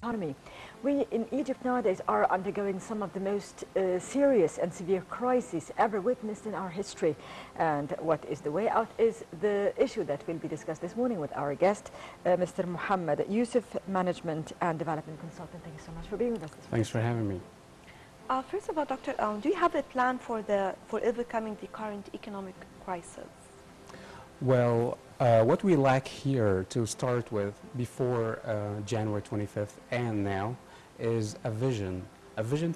economy. We in Egypt nowadays are undergoing some of the most serious and severe crises ever witnessed in our history. And what is the way out is the issue that will be discussed this morning with our guest, Mr. Mohamed Youssif, Management and Development Consultant. Thank you so much for being with us this morning. Thanks for having me. First of all, Doctor, do you have a plan for overcoming the current economic crisis? Well, what we lack here to start with before January 25th and now is a vision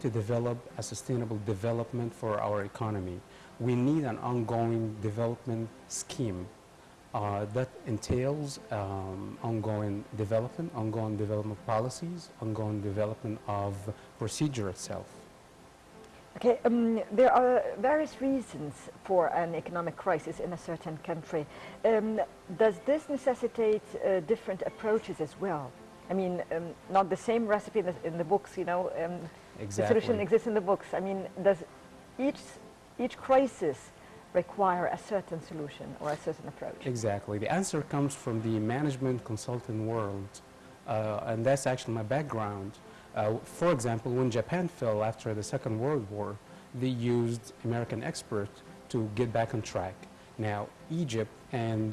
to develop a sustainable development for our economy. We need an ongoing development scheme that entails ongoing development policies, ongoing development of procedure itself. Okay, there are various reasons for an economic crisis in a certain country. Does this necessitate different approaches as well? I mean, not the same recipe in the books, you know, Exactly. The solution exists in the books. I mean, does each crisis require a certain solution or a certain approach? Exactly. The answer comes from the management consulting world, and that's actually my background. For example, when Japan fell after the Second World War, they used American experts to get back on track. Now, Egypt, and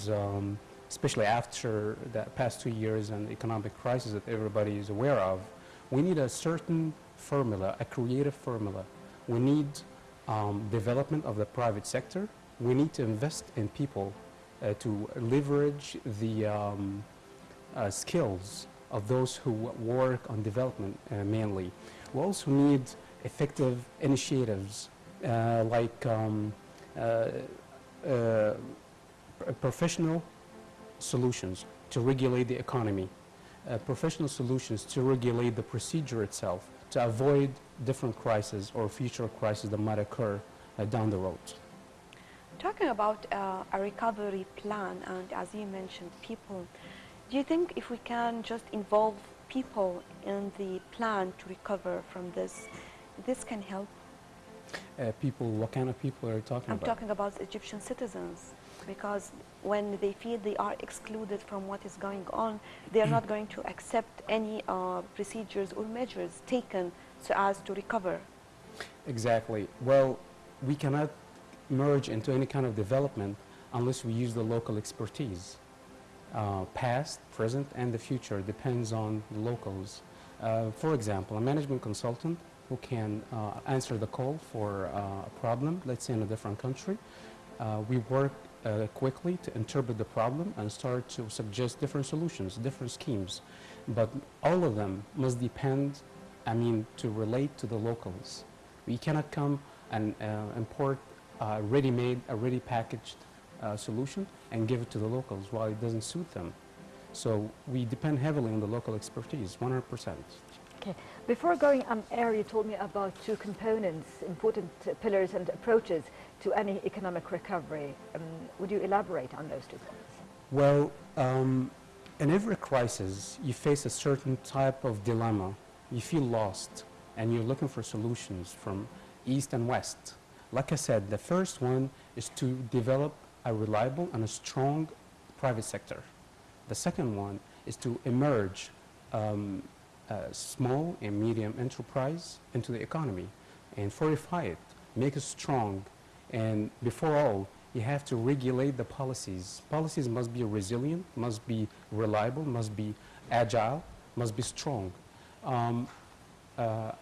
especially after the past 2 years and the economic crisis that everybody is aware of, we need a certain formula, a creative formula. We need development of the private sector. We need to invest in people to leverage the skills of those who work on development mainly. We also need effective initiatives like professional solutions to regulate the economy, professional solutions to regulate the procedure itself, to avoid different crises or future crises that might occur down the road. Talking about a recovery plan, and as you mentioned, people, do you think if we can just involve people in the plan to recover from this, this can help? People, what kind of people are you talking about? I'm talking about Egyptian citizens, because when they feel they are excluded from what is going on, they are not going to accept any procedures or measures taken so as to recover. Exactly. Well, we cannot merge into any kind of development unless we use the local expertise. Past, present, and the future depends on the locals. For example, a management consultant who can answer the call for a problem, let's say in a different country. We work quickly to interpret the problem and start to suggest different solutions, different schemes. But all of them must depend, to relate to the locals. We cannot come and import a ready-made, a ready-packaged solution and give it to the locals while it doesn't suit them. So we depend heavily on the local expertise, 100%. Okay. Before going on air, you told me about two components, important pillars and approaches to any economic recovery. Would you elaborate on those two points? Well, in every crisis, you face a certain type of dilemma. You feel lost, and you're looking for solutions from east and west. Like I said, the first one is to develop a reliable and a strong private sector. The second one is to emerge small and medium enterprise into the economy and fortify it, make it strong. And before all, you have to regulate the policies. Policies must be resilient, must be reliable, must be agile, must be strong.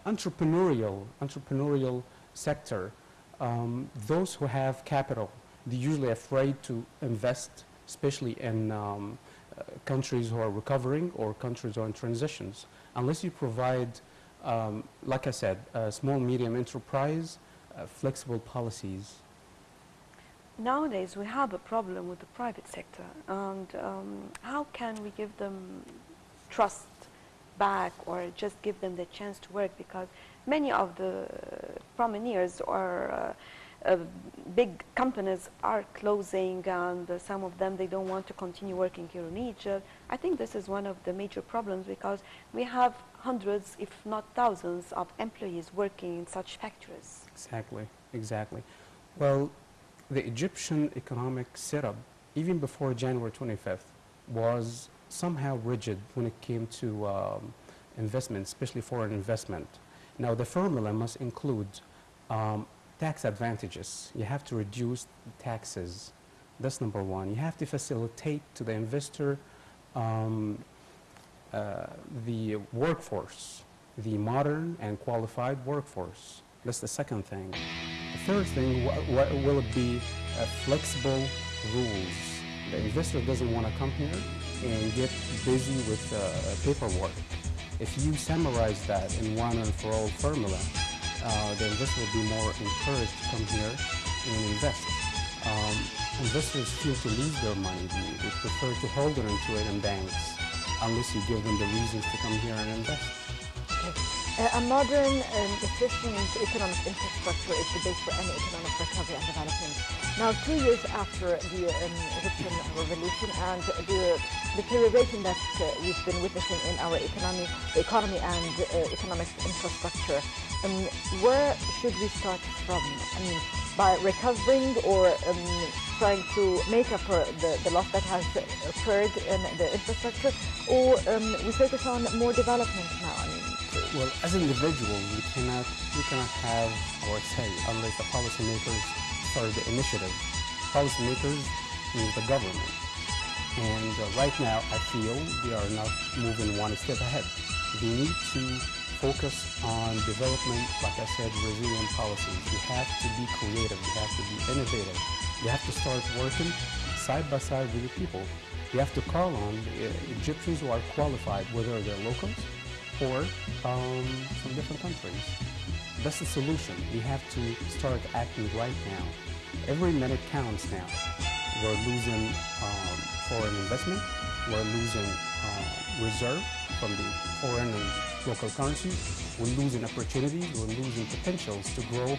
Entrepreneurial sector, those who have capital, they're usually afraid to invest, especially in countries who are recovering or countries who are in transitions. Unless you provide, like I said, small, medium enterprise, flexible policies. Nowadays, we have a problem with the private sector, and how can we give them trust back or just give them the chance to work? Because many of the pioneers or big companies are closing, and some of them, they don't want to continue working here in Egypt. I think this is one of the major problems, because we have hundreds, if not thousands, of employees working in such factories. Exactly. Well, the Egyptian economic setup, even before January 25th, was somehow rigid when it came to investment, especially foreign investment. Now, the formula must include tax advantages. You have to reduce taxes. That's number one. You have to facilitate to the investor the workforce, the modern and qualified workforce. That's the second thing. The third thing, what will it be? Flexible rules. The investor doesn't want to come here and get busy with paperwork. If you summarize that in one and for all formula, the investor will be more encouraged to come here and invest. Investors fear to lose their money. They prefer to hold on to it in banks unless you give them the reasons to come here and invest. Okay. A modern and efficient economic infrastructure is the base for any economic recovery and development. Now, 2 years after the Egyptian revolution and the deterioration that we've been witnessing in our economy and economic infrastructure, where should we start from? I mean, by recovering or trying to make up for the loss that has occurred in the infrastructure, or we focus on more development now? I mean, well, as individuals, we cannot have our say unless the policymakers start the initiative. Policymakers means the government. And right now, I feel they are not moving one step ahead. They need to focus on development, like I said, resilient policies. You have to be creative. You have to be innovative. You have to start working side by side with the people. You have to call on the Egyptians who are qualified, whether they're locals or from different countries. That's the solution. We have to start acting right now. Every minute counts now. We're losing foreign investment. We're losing reserve from the foreign and local currencies. We're losing opportunities. We're losing potentials to grow.